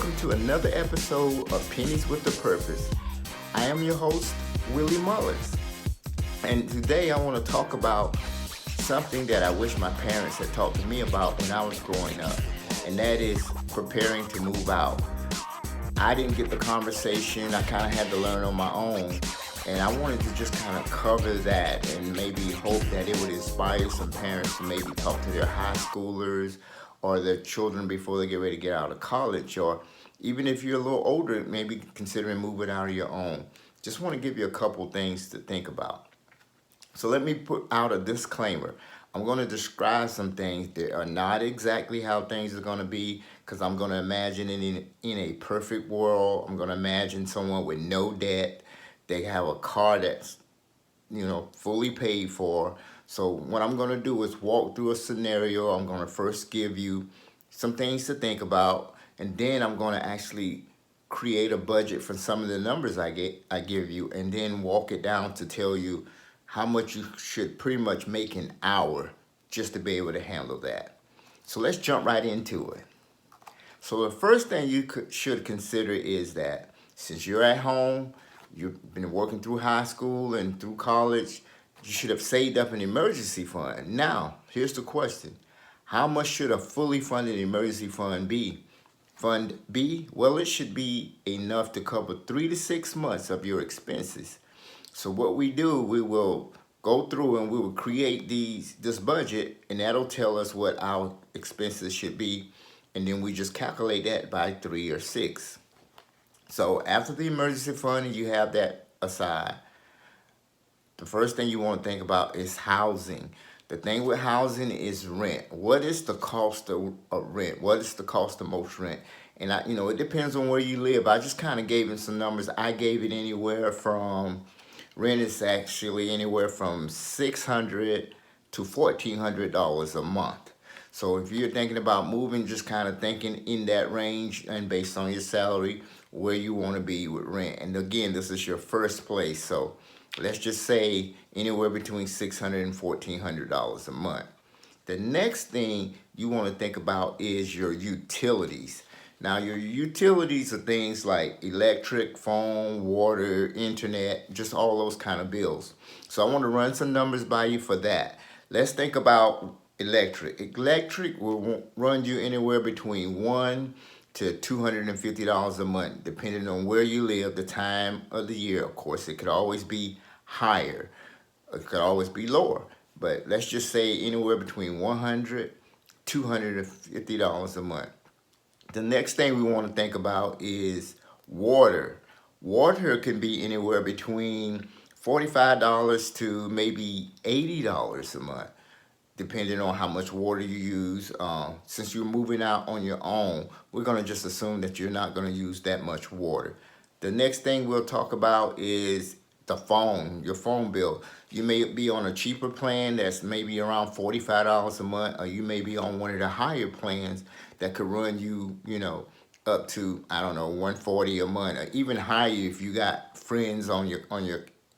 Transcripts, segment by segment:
welcome to another episode of Pennies with a Purpose. I am your host, Willie Mullins, and today I want to talk about something that I wish my parents had talked to me about when I was growing up, and that is preparing to move out. I didn't get the conversation, I kind of had to learn on my own, and I wanted to just kind of cover that and maybe hope that it would inspire some parents to maybe talk to their high schoolers or their children before they get ready to get out of college, or even if you're a little older, maybe considering moving out of your own. Just want to give you a couple things to think about. So let me put out a disclaimer. I'm going to describe some things that are not exactly how things are going to be, because I'm going to imagine it in a perfect world. I'm going to imagine someone with no debt. They have a car that's, fully paid for. So what I'm going to do is walk through a scenario. I'm going to first give you some things to think about, and then I'm going to actually create a budget for some of the numbers I give you, and then walk it down to tell you how much you should pretty much make an hour just to be able to handle that. So let's jump right into it. So the first thing you should consider is that since you're at home, you've been working through high school and through college, you should have saved up an emergency fund. Now, here's the question. How much should a fully funded emergency fund be? Fund B? Well, it should be enough to cover 3 to 6 months of your expenses. So what we do, we will go through and we will create this budget, and that'll tell us what our expenses should be, and then we just calculate that by 3 or 6. So after the emergency fund, you have that aside. The first thing you want to think about is housing. The thing with housing is rent. What is the cost of rent? What is the cost of most rent? And it depends on where you live. I just kind of gave it some numbers. I gave it anywhere from rent is actually anywhere from $600 to $1,400 a month. So if you're thinking about moving, just kind of thinking in that range and based on your salary, where you want to be with rent. And again, this is your first place. So let's just say anywhere between $600 and $1,400 a month. The next thing you want to think about is your utilities. Now, your utilities are things like electric, phone, water, internet, just all those kind of bills. So I want to run some numbers by you for that. Let's think about electric. Electric will run you anywhere between $100 to $250 a month, depending on where you live, the time of the year. Of course, it could always be higher. It could always be lower. But let's just say anywhere between $100 to $250 a month. The next thing we want to think about is water. Water can be anywhere between $45 to maybe $80 a month, depending on how much water you use. Since you're moving out on your own, we're going to just assume that you're not going to use that much water. The next thing we'll talk about is the phone, your phone bill. You may be on a cheaper plan that's maybe around $45 a month, or you may be on one of the higher plans that could run you, up to, I don't know, $140 a month, or even higher if you got friends on your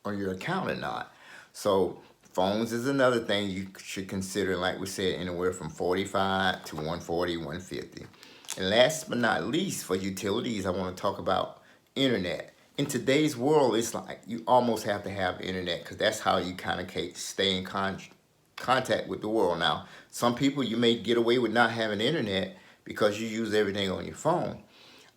account or not. So phones is another thing you should consider, like we said, anywhere from $45 to $140, $150. And last but not least, for utilities, I want to talk about internet. In today's world, it's like you almost have to have internet, because that's how you kind of stay in contact with the world. Now, some people, you may get away with not having internet because you use everything on your phone.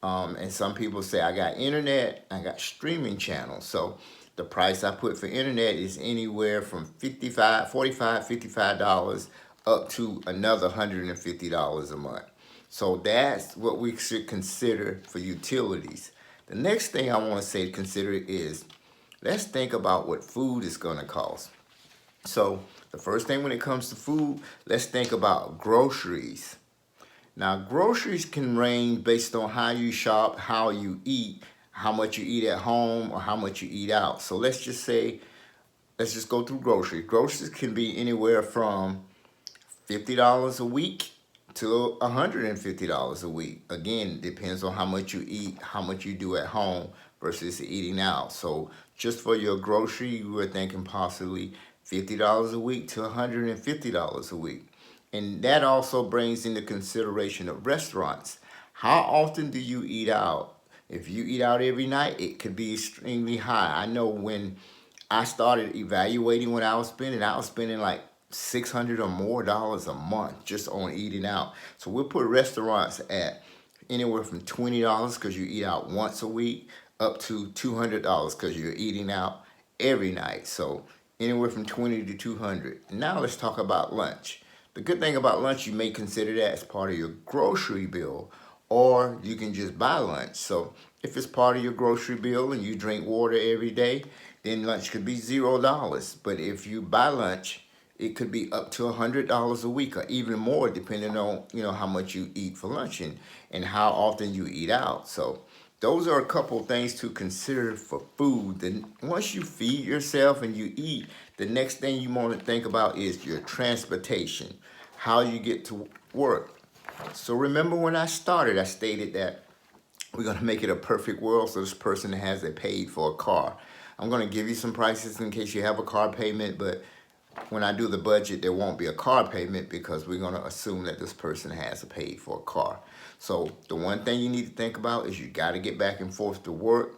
And some people say, I got internet, I got streaming channels. So the price I put for internet is anywhere from $55 up to another $150 a month. So that's what we should consider for utilities. The next thing I want to say to consider is, let's think about what food is going to cost. So the first thing when it comes to food, let's think about groceries. Now, groceries can range based on how you shop, how you eat, how much you eat at home, or how much you eat out. So let's just go through groceries. Groceries can be anywhere from $50 a week to $150 a week. Again, depends on how much you eat, how much you do at home versus eating out. So just for your grocery, you were thinking possibly $50 a week to $150 a week. And that also brings into consideration of restaurants. How often do you eat out? If you eat out every night, it could be extremely high. I know when I started evaluating what I was spending like 600 or more dollars a month just on eating out. So we'll put restaurants at anywhere from $20 because you eat out once a week up to $200 because you're eating out every night. So anywhere from 20 to 200. Now let's talk about lunch. The good thing about lunch, you may consider that as part of your grocery bill, or you can just buy lunch. So if it's part of your grocery bill and you drink water every day, then lunch could be $0. But if you buy lunch, it could be up to $100 a week or even more depending on how much you eat for lunch and how often you eat out. So those are a couple of things to consider for food. Then once you feed yourself and you eat, the next thing you want to think about is your transportation, how you get to work. So remember when I started, I stated that we're going to make it a perfect world so this person has it paid for a car. I'm going to give you some prices in case you have a car payment, but when I do the budget, there won't be a car payment because we're going to assume that this person has paid for a car. So the one thing you need to think about is you got to get back and forth to work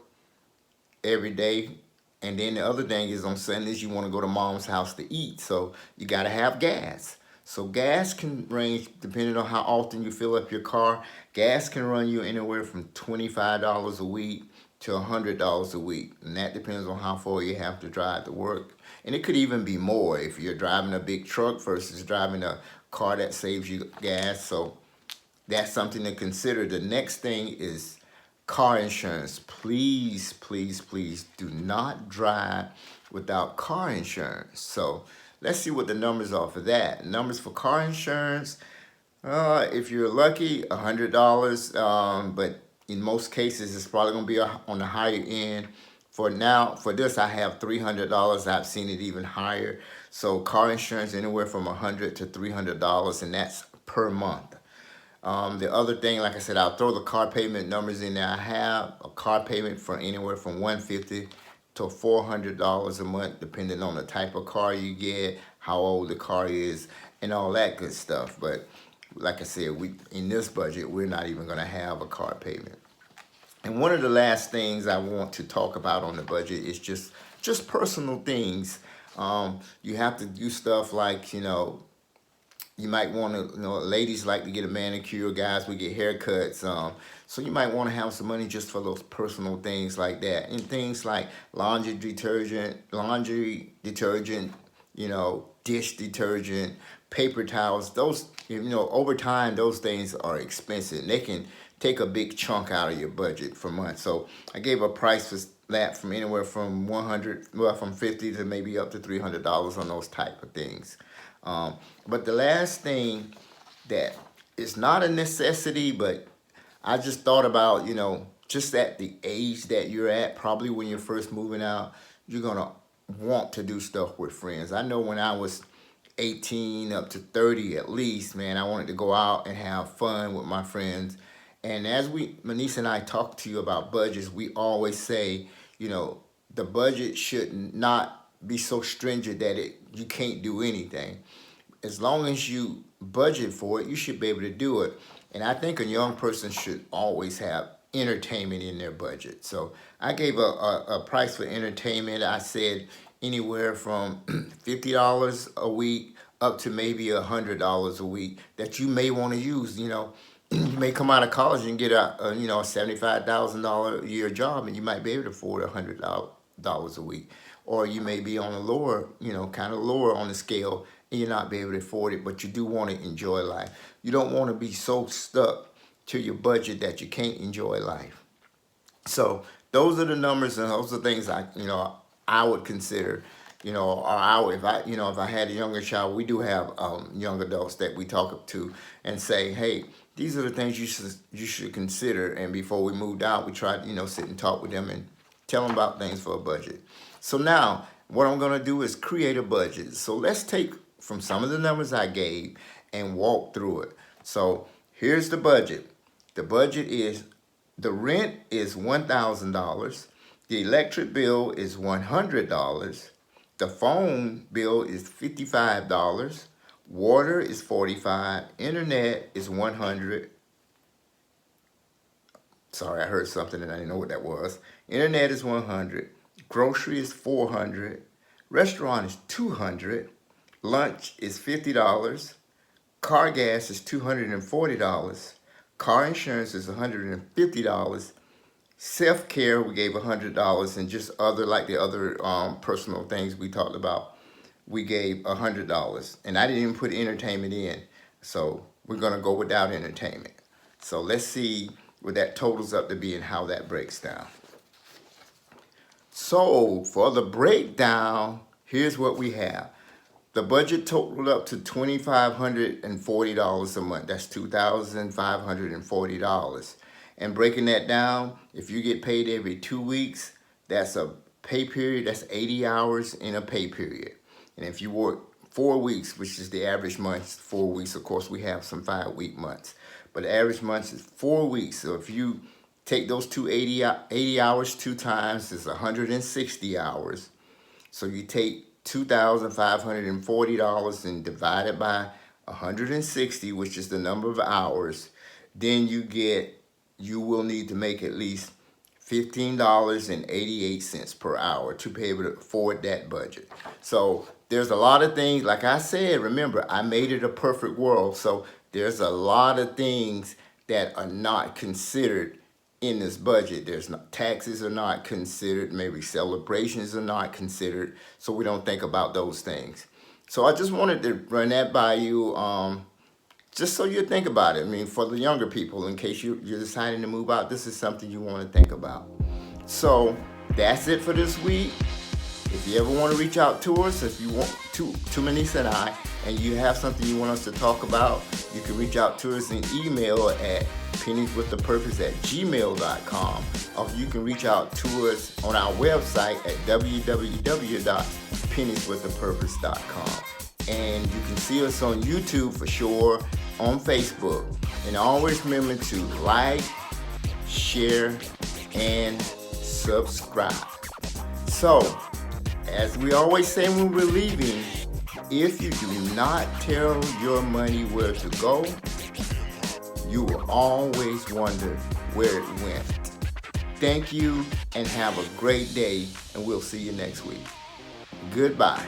every day. And then the other thing is on Sundays, you want to go to mom's house to eat. So you got to have gas. So gas can range, depending on how often you fill up your car, gas can run you anywhere from $25 a week to $100 a week. And that depends on how far you have to drive to work. And it could even be more if you're driving a big truck versus driving a car that saves you gas. So that's something to consider. The next thing is car insurance. Please, please, please do not drive without car insurance. So let's see what the numbers are for that. Numbers for car insurance, if you're lucky, $100. But in most cases, it's probably going to be on the higher end. For now, for this, I have $300. I've seen it even higher. So car insurance anywhere from $100 to $300, and that's per month. The other thing, like I said, I'll throw the car payment numbers in there. I have a car payment for anywhere from $150 to $400 a month, depending on the type of car you get, how old the car is, and all that good stuff. But like I said, in this budget, we're not even going to have a car payment. And one of the last things I want to talk about on the budget is just personal things. You have to do stuff like, you might want to, ladies like to get a manicure, guys we get haircuts. So you might want to have some money just for those personal things like that. And things like laundry detergent, dish detergent, paper towels. Those, over time, those things are expensive. They can take a big chunk out of your budget for months. So I gave a price for that from anywhere from from $50 to maybe up to $300 on those type of things. But the last thing that is not a necessity, but I just thought about, just at the age that you're at, probably when you're first moving out, you're going to want to do stuff with friends. I know when I was 18 up to 30 at least, man, I wanted to go out and have fun with my friends. And as Manise and I talk to you about budgets, we always say, the budget should not be so stringent that you can't do anything. As long as you budget for it, you should be able to do it. And I think a young person should always have entertainment in their budget. So I gave a price for entertainment. I said anywhere from $50 a week up to maybe $100 a week that you may want to use. You may come out of college and get a $75,000 a year job, and you might be able to afford $100 a week. Or you may be on a lower, kind of lower on the scale, and you're not be able to afford it, but you do want to enjoy life. You don't want to be so stuck to your budget that you can't enjoy life. So those are the numbers, and those are things I would consider. Or if I had a younger child, we do have young adults that we talk to and say, hey, these are the things you should consider. And before we moved out, we tried sit and talk with them and tell them about things for a budget. So now what I'm going to do is create a budget. So let's take from some of the numbers I gave and walk through it. So here's the budget. The budget is, the rent is $1,000. The electric bill is $100. The phone bill is $55. Water is $45. Internet is $100. Sorry, I heard something and I didn't know what that was. Internet is 100. Grocery is 400. Restaurant is 200. Lunch is $50. Car gas is $240. Car insurance is $150. Self-care, we gave $100, and just other, like the other personal things we talked about, we gave $100. And I didn't even put entertainment in, so we're gonna go without entertainment. So let's see what that totals up to be and how that breaks down. So for the breakdown, here's what we have. The budget totaled up to $2,540 a month. That's $2,540. And breaking that down, if you get paid every 2 weeks, that's a pay period. That's 80 hours in a pay period. And if you work 4 weeks, which is the average month, 4 weeks. Of course, we have some 5-week months, but the average month is 4 weeks. So if you take those 80 hours 2 times, it's 160 hours. So you take $2,540 and divide it by 160, which is the number of hours. Then you will need to make at least $15.88 per hour to be able to afford that budget. So there's a lot of things, like I said, remember, I made it a perfect world. So there's a lot of things that are not considered in this budget. Taxes are not considered, maybe celebrations are not considered, so we don't think about those things. So I just wanted to run that by you, just so you think about it. I mean, for the younger people, in case you're deciding to move out, this is something you want to think about. So that's it for this week. If you ever want to reach out to us, if you want to Manisa and I, and you have something you want us to talk about, you can reach out to us in email at pennieswiththepurpose@gmail.com, or you can reach out to us on our website at www.pennieswiththepurpose.com. And you can see us on YouTube for sure, on Facebook. And always remember to like, share, and subscribe. So, as we always say when we're leaving, if you do not tell your money where to go, you will always wonder where it went. Thank you and have a great day, and we'll see you next week. Goodbye.